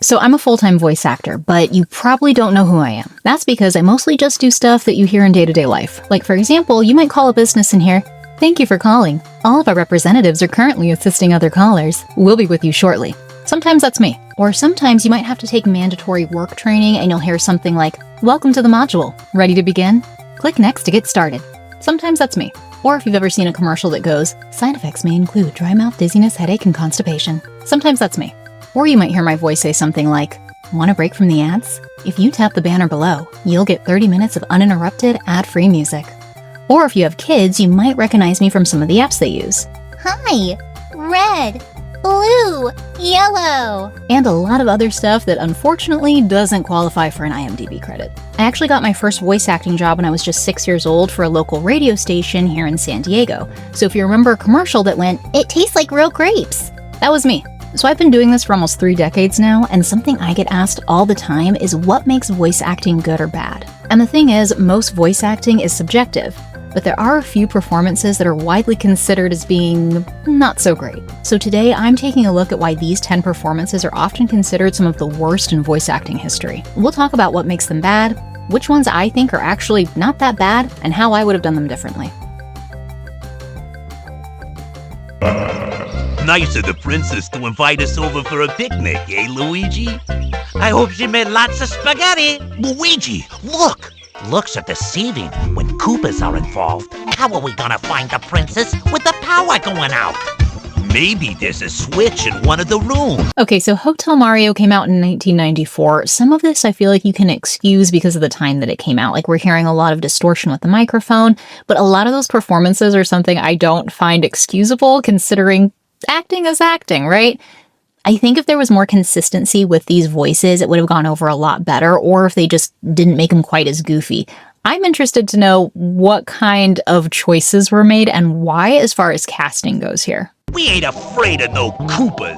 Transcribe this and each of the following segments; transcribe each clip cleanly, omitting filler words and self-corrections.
So I'm a full-time voice actor, but you probably don't know who I am. That's because I mostly just do stuff that you hear in day-to-day life. Like, for example, you might call a business and hear, "Thank you for calling. All of our representatives are currently assisting other callers. We'll be with you shortly." Sometimes that's me. Or sometimes you might have to take mandatory work training and you'll hear something like, "Welcome to the module. Ready to begin? Click next to get started." Sometimes that's me. Or if you've ever seen a commercial that goes, "Side effects may include dry mouth, dizziness, headache, and constipation." Sometimes that's me. Or you might hear my voice say something like, "Want a break from the ads? If you tap the banner below, you'll get 30 minutes of uninterrupted, ad-free music." Or if you have kids, you might recognize me from some of the apps they use. Hi, red, blue, yellow. And a lot of other stuff that unfortunately doesn't qualify for an IMDb credit. I actually got my first voice acting job when I was just 6 years old for a local radio station here in San Diego. So if you remember a commercial that went, "It tastes like real grapes," that was me. So I've been doing this for almost 3 decades now, and something I get asked all the time is what makes voice acting good or bad. And the thing is, most voice acting is subjective, but there are a few performances that are widely considered as being not so great. So today I'm taking a look at why these 10 performances are often considered some of the worst in voice acting history. We'll talk about what makes them bad, which ones I think are actually not that bad, and how I would have done them differently. Nice of the princess to invite us over for a picnic, eh, Luigi? I hope she made lots of spaghetti. Luigi, look! Looks are deceiving. When Koopas are involved, how are we gonna find the princess with the power going out? Maybe there's a switch in one of the rooms. Okay, so Hotel Mario came out in 1994. Some of this I feel like you can excuse because of the time that it came out. Like, we're hearing a lot of distortion with the microphone, but a lot of those performances are something I don't find excusable considering acting is acting, right? I think if there was more consistency with these voices, it would have gone over a lot better, or if they just didn't make them quite as goofy. I'm interested to know what kind of choices were made and why as far as casting goes here. We ain't afraid of no Koopas.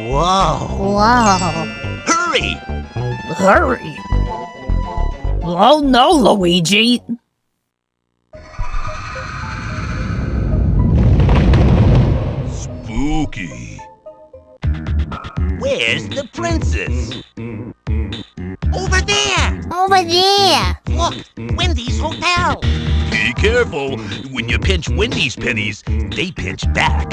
Whoa. Whoa. Hurry! Hurry! Oh no, Luigi! Spooky. Where's the princess? Over there! Over there. Look, Wendy's Hotel. Be careful. When you pinch Wendy's pennies, they pinch back.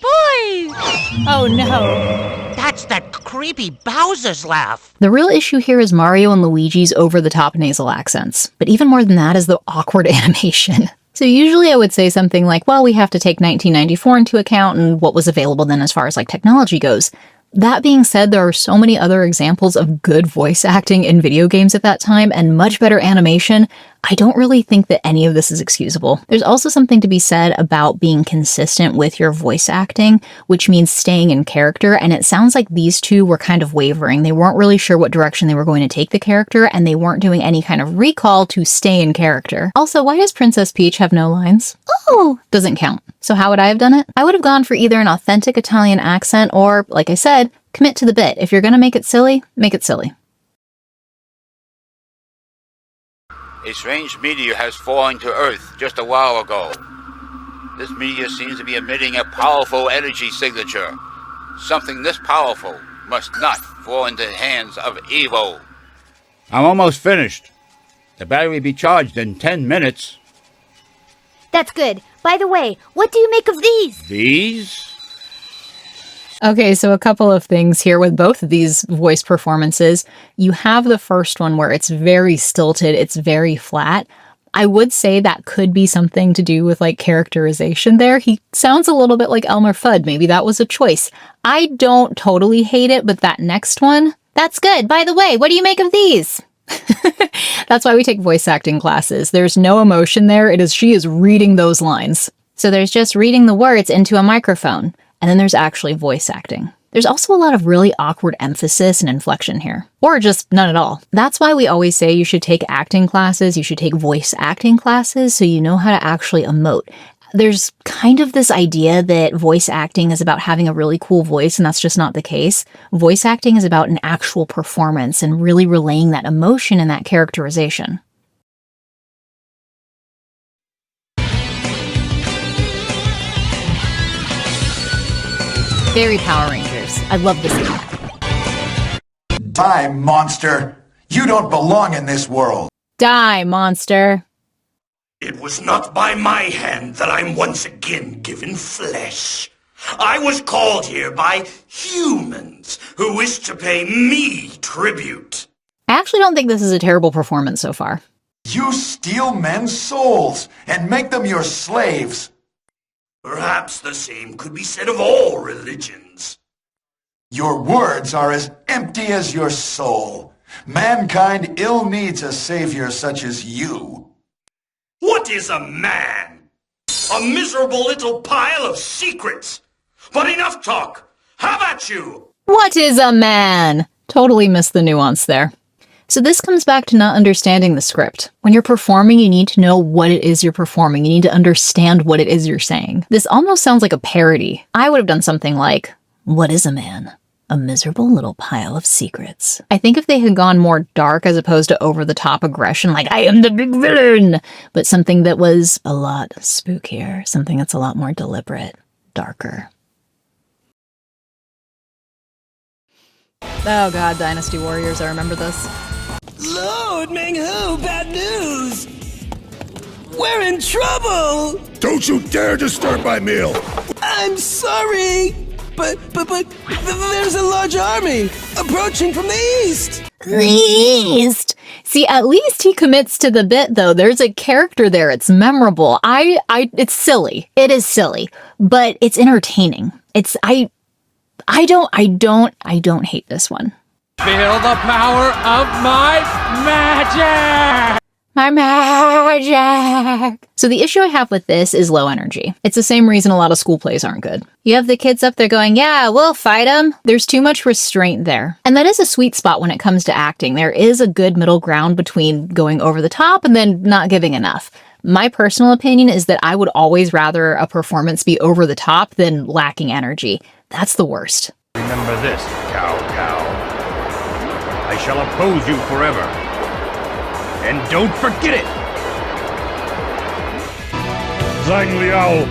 Boys! Oh no! That's that creepy Bowser's laugh. The real issue here is Mario and Luigi's over-the-top nasal accents. But even more than that is the awkward animation. So usually I would say something like, well, we have to take 1994 into account and what was available then as far as like technology goes. That being said, there are so many other examples of good voice acting in video games at that time and much better animation. I don't really think that any of this is excusable. There's also something to be said about being consistent with your voice acting, which means staying in character, and it sounds like these two were kind of wavering. They weren't really sure what direction they were going to take the character, and they weren't doing any kind of recall to stay in character. Also, why does Princess Peach have no lines? Oh! Doesn't count. So how would I have done it? I would have gone for either an authentic Italian accent or, like I said, commit to the bit. If you're gonna make it silly, make it silly. A strange meteor has fallen to Earth just a while ago. This meteor seems to be emitting a powerful energy signature. Something this powerful must not fall into the hands of evil. I'm almost finished. The battery will be charged in 10 minutes. That's good. By the way, what do you make of these? These? Okay, so a couple of things here with both of these voice performances. You have the first one where it's very stilted, it's very flat. I would say that could be something to do with like characterization there. He sounds a little bit like Elmer Fudd. Maybe that was a choice. I don't totally hate it, but that next one, that's good. By the way, what do you make of these? That's why we take voice acting classes. There's no emotion there. She is reading those lines. So there's just reading the words into a microphone. And then there's actually voice acting. There's also a lot of really awkward emphasis and inflection here. Or just none at all. That's why we always say you should take acting classes, you should take voice acting classes so you know how to actually emote. There's kind of this idea that voice acting is about having a really cool voice, and that's just not the case. Voice acting is about an actual performance and really relaying that emotion and that characterization. Very Power Rangers. I love this game. Die, monster! You don't belong in this world! Die, monster. It was not by my hand that I'm once again given flesh. I was called here by humans who wish to pay me tribute. I actually don't think this is a terrible performance so far. You steal men's souls and make them your slaves. Perhaps the same could be said of all religions. Your words are as empty as your soul. Mankind ill needs a savior such as you. What is a man? A miserable little pile of secrets. But enough talk. Have at you. What is a man? Totally missed the nuance there. So this comes back to not understanding the script. When you're performing, you need to know what it is you're performing. You need to understand what it is you're saying. This almost sounds like a parody. I would have done something like, what is a man? A miserable little pile of secrets. I think if they had gone more dark as opposed to over-the-top aggression, like, I am the big villain, but something that was a lot spookier, something that's a lot more deliberate, darker. Oh god, Dynasty Warriors, I remember this. Lord Ming-Hu, bad news! We're in trouble! Don't you dare disturb my meal! I'm sorry, but there's a large army approaching from the east! The east? See, at least he commits to the bit, though. There's a character there. It's memorable. It's silly. It is silly, but it's entertaining. I don't hate this one. Feel the power of my magic! My magic! So the issue I have with this is low energy. It's the same reason a lot of school plays aren't good. You have the kids up there going, yeah, we'll fight them. There's too much restraint there. And that is a sweet spot when it comes to acting. There is a good middle ground between going over the top and then not giving enough. My personal opinion is that I would always rather a performance be over the top than lacking energy. That's the worst. Remember this, cow. I shall oppose you forever. And don't forget it! Zhang Liao,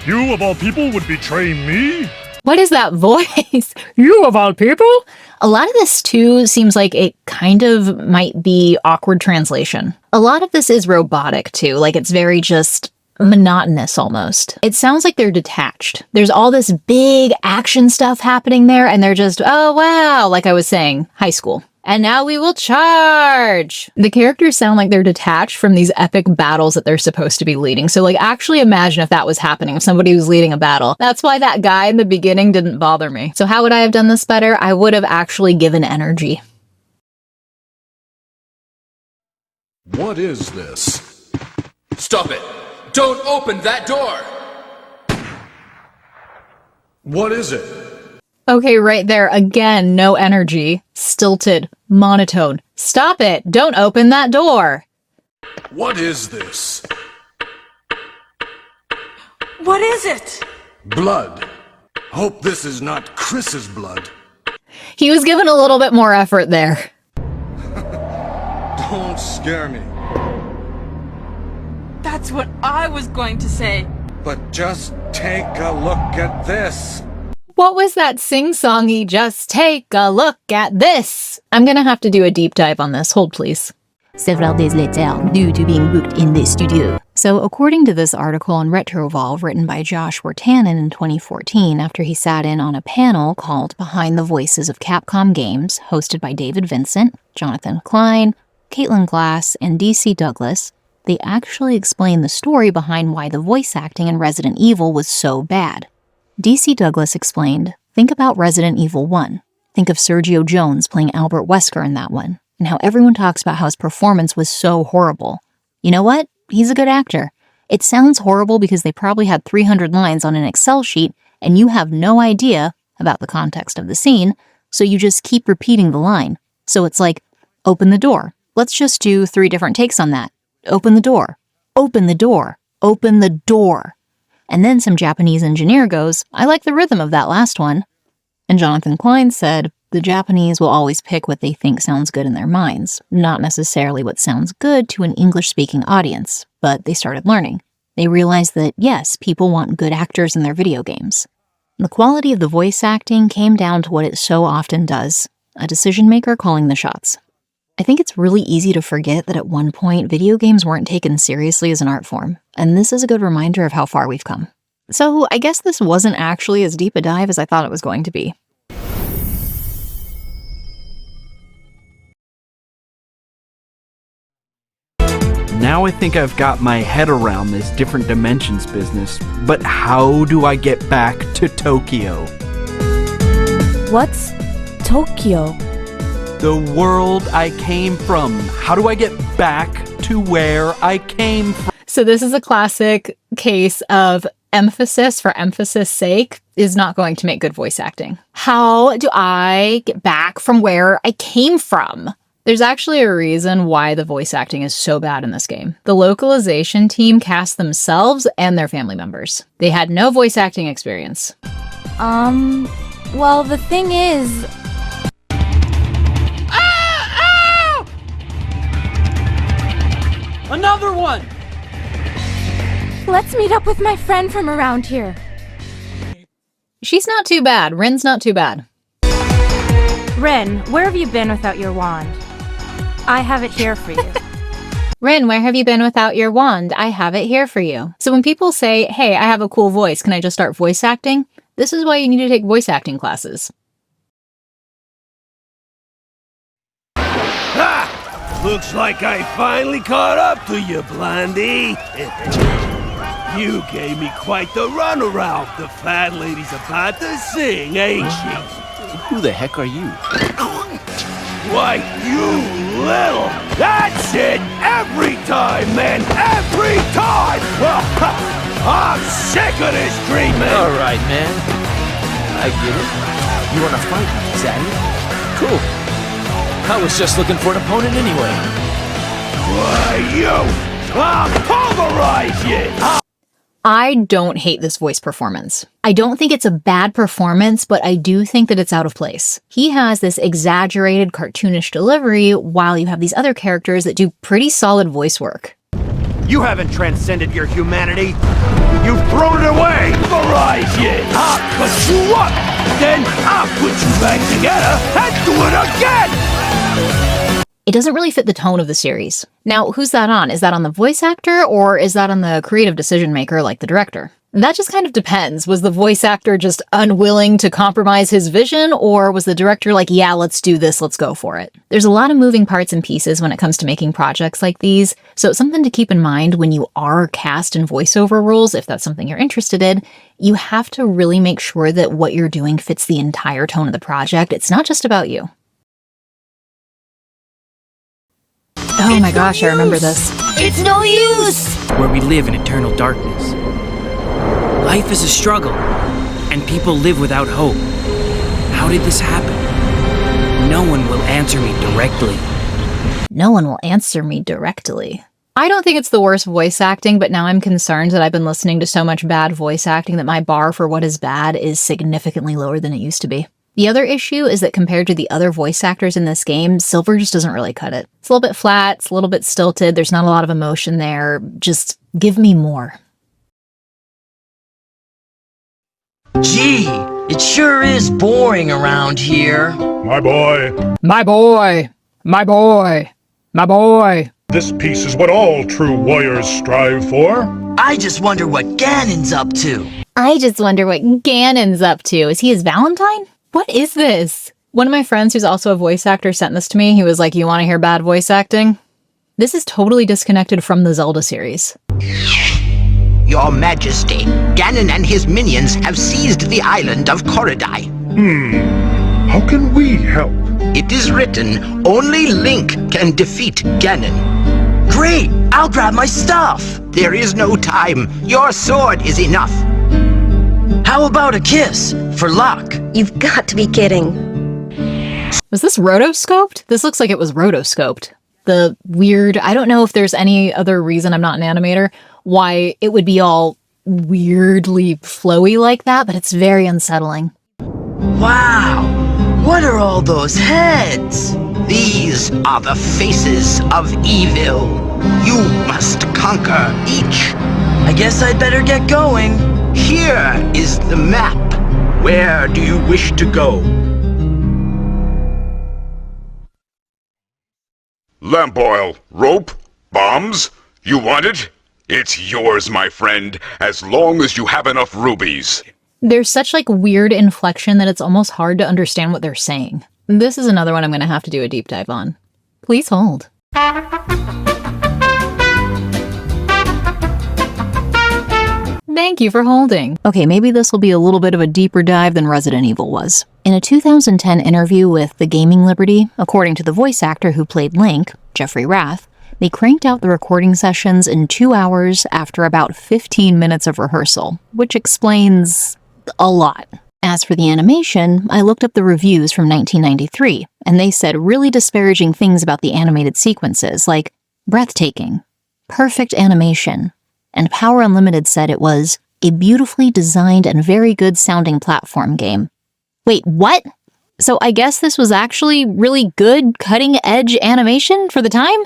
you of all people would betray me? What is that voice? You of all people? A lot of this, too, seems like it kind of might be awkward translation. A lot of this is robotic, too. Like, it's very just monotonous, almost. It sounds like they're detached. There's all this big action stuff happening there, and they're just, oh, wow, like I was saying, high school. And now we will charge! The characters sound like they're detached from these epic battles that they're supposed to be leading. So, like, actually imagine if that was happening, if somebody was leading a battle. That's why that guy in the beginning didn't bother me. So how would I have done this better? I would have actually given energy. What is this? Stop it! Don't open that door! What is it? Okay, right there. Again, no energy. Stilted. Monotone. Stop it! Don't open that door! What is this? What is it? Blood. Hope this is not Chris's blood. He was given a little bit more effort there. Don't scare me. That's what I was going to say. But just take a look at this. What was that sing-songy, just take a look at this? I'm gonna have to do a deep dive on this. Hold, please. Several days later, due to being booked in the studio. So according to this article on Retrovolve written by Josh Wertanen in 2014 after he sat in on a panel called Behind the Voices of Capcom Games, hosted by David Vincent, Jonathan Klein, Caitlin Glass, and DC Douglas, they actually explain the story behind why the voice acting in Resident Evil was so bad. DC Douglas explained, think about Resident Evil 1. Think of Sergio Jones playing Albert Wesker in that one, and how everyone talks about how his performance was so horrible. You know what? He's a good actor. It sounds horrible because they probably had 300 lines on an Excel sheet, and you have no idea about the context of the scene, so you just keep repeating the line. So it's like, open the door. Let's just do 3 different takes on that. Open the door. Open the door. Open the door. And then some Japanese engineer goes, I like the rhythm of that last one. And Jonathan Klein said, the Japanese will always pick what they think sounds good in their minds, not necessarily what sounds good to an English-speaking audience, but they started learning. They realized that, yes, people want good actors in their video games. The quality of the voice acting came down to what it so often does, a decision maker calling the shots. I think it's really easy to forget that at one point, video games weren't taken seriously as an art form, and this is a good reminder of how far we've come. So I guess this wasn't actually as deep a dive as I thought it was going to be. Now I think I've got my head around this different dimensions business, but how do I get back to Tokyo? What's Tokyo? The world I came from. How do I get back to where I came from? So this is a classic case of emphasis for emphasis sake is not going to make good voice acting. How do I get back from where I came from? There's actually a reason why the voice acting is so bad in this game. The localization team cast themselves and their family members. They had no voice acting experience. Well, the thing is... Another one! Let's meet up with my friend from around here. She's not too bad. Rin's not too bad. Rin, where have you been without your wand? I have it here for you. Rin, where have you been without your wand? I have it here for you. So when people say, hey, I have a cool voice, can I just start voice acting? This is why you need to take voice acting classes. Ha! Looks like I finally caught up to you, Blondie. You gave me quite the runaround. The fat lady's about to sing, ain't she? Who the heck are you? Why, you little... That's it! Every time, man! Every time! Well, I'm sick of this treatment! All right, man. I get it. You want to fight, is that it? Cool. I was just looking for an opponent anyway. Why, you... I'll pulverize you! I don't hate this voice performance. I don't think it's a bad performance, but I do think that it's out of place. He has this exaggerated, cartoonish delivery, while you have these other characters that do pretty solid voice work. You haven't transcended your humanity. You've thrown it away. Pulverize you! I'll put you up! Then I'll put you back together and do it again! It doesn't really fit the tone of the series. Now, who's that on? Is that on the voice actor, or is that on the creative decision maker like the director? That just kind of depends. Was the voice actor just unwilling to compromise his vision, or was the director like, yeah, let's do this, let's go for it? There's a lot of moving parts and pieces when it comes to making projects like these, so it's something to keep in mind when you are cast in voiceover roles, if that's something you're interested in. You have to really make sure that what you're doing fits the entire tone of the project. It's not just about you. Oh my gosh, I remember this. It's no use! Where we live in eternal darkness. Life is a struggle, and people live without hope. How did this happen? No one will answer me directly. No one will answer me directly. I don't think it's the worst voice acting, but now I'm concerned that I've been listening to so much bad voice acting that my bar for what is bad is significantly lower than it used to be. The other issue is that compared to the other voice actors in this game, Silver just doesn't really cut it. It's a little bit flat, it's a little bit stilted, there's not a lot of emotion there. Just give me more. Gee, it sure is boring around here. My boy. My boy! My boy! My boy! This peace is what all true warriors strive for. I just wonder what Ganon's up to. I just wonder what Ganon's up to. Is he his Valentine? What is this? One of my friends who's also a voice actor sent this to me. He was like, you want to hear bad voice acting? This is totally disconnected from the Zelda series. Your Majesty, Ganon and his minions have seized the island of Korodai. How can we help? It is written, only Link can defeat Ganon. Great! I'll grab my stuff! There is no time. Your sword is enough. How about a kiss? For luck? You've got to be kidding. Was this rotoscoped? This looks like it was rotoscoped. The weird, I don't know if there's any other reason, I'm not an animator, why it would be all weirdly flowy like that, but it's very unsettling. Wow! What are all those heads? These are the faces of evil. You must conquer each. I guess I'd better get going. Here is the map. Where do you wish to go? Lamp oil, rope, bombs? You want it? It's yours, my friend, as long as you have enough rubies. There's such like weird inflection that it's almost hard to understand what they're saying. This is another one I'm going to have to do a deep dive on. Please hold. Thank you for holding. Okay, maybe this will be a little bit of a deeper dive than Resident Evil was. In a 2010 interview with The Gaming Liberty, according to the voice actor who played Link, Jeffrey Rath, they cranked out the recording sessions in 2 hours after about 15 minutes of rehearsal, which explains a lot. As for the animation, I looked up the reviews from 1993, and they said really disparaging things about the animated sequences, like breathtaking, perfect animation, and Power Unlimited said it was a beautifully designed and very good sounding platform game. Wait, what? So I guess this was actually really good cutting-edge animation for the time?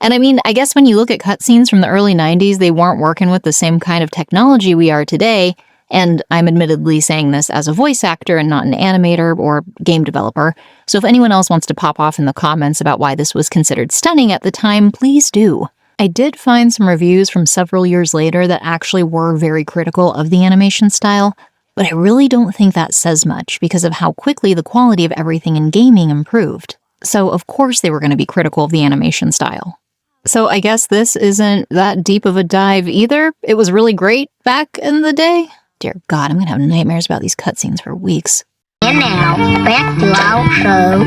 And I mean, I guess when you look at cutscenes from the early 90s, they weren't working with the same kind of technology we are today, and I'm admittedly saying this as a voice actor and not an animator or game developer, so if anyone else wants to pop off in the comments about why this was considered stunning at the time, please do. I did find some reviews from several years later that actually were very critical of the animation style, but I really don't think that says much because of how quickly the quality of everything in gaming improved. So of course they were going to be critical of the animation style. So I guess this isn't that deep of a dive either. It was really great back in the day. Dear God, I'm going to have nightmares about these cutscenes for weeks. And now, back to our show.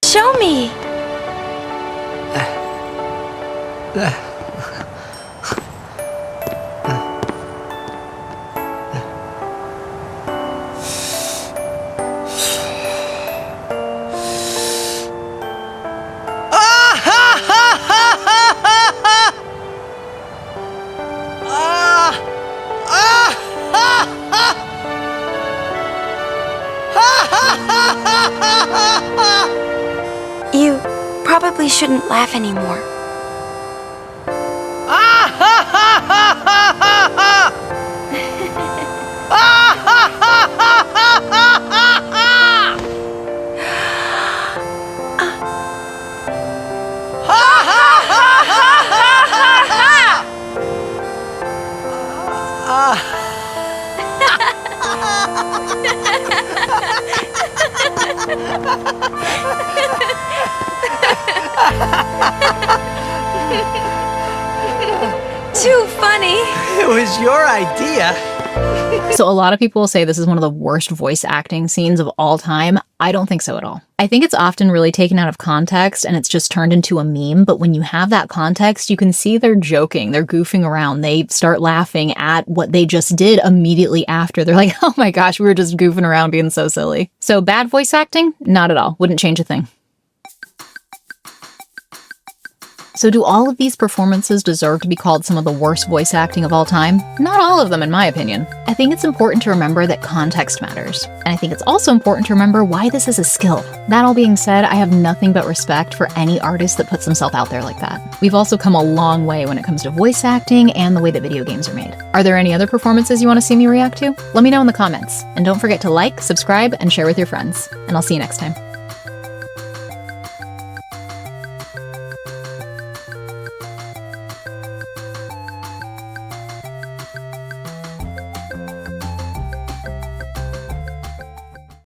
Show me! You probably shouldn't laugh anymore. Too funny. It was your idea. So a lot of people will say this is one of the worst voice acting scenes of all time. I don't think so at all. I think it's often really taken out of context and it's just turned into a meme, but when you have that context, you can see they're joking, they're goofing around, they start laughing at what they just did immediately after. They're like, oh my gosh, we were just goofing around being so silly. So bad voice acting? Not at all. Wouldn't change a thing. So do all of these performances deserve to be called some of the worst voice acting of all time? Not all of them, in my opinion. I think it's important to remember that context matters. And I think it's also important to remember why this is a skill. That all being said, I have nothing but respect for any artist that puts himself out there like that. We've also come a long way when it comes to voice acting and the way that video games are made. Are there any other performances you want to see me react to? Let me know in the comments. And don't forget to like, subscribe, and share with your friends. And I'll see you next time.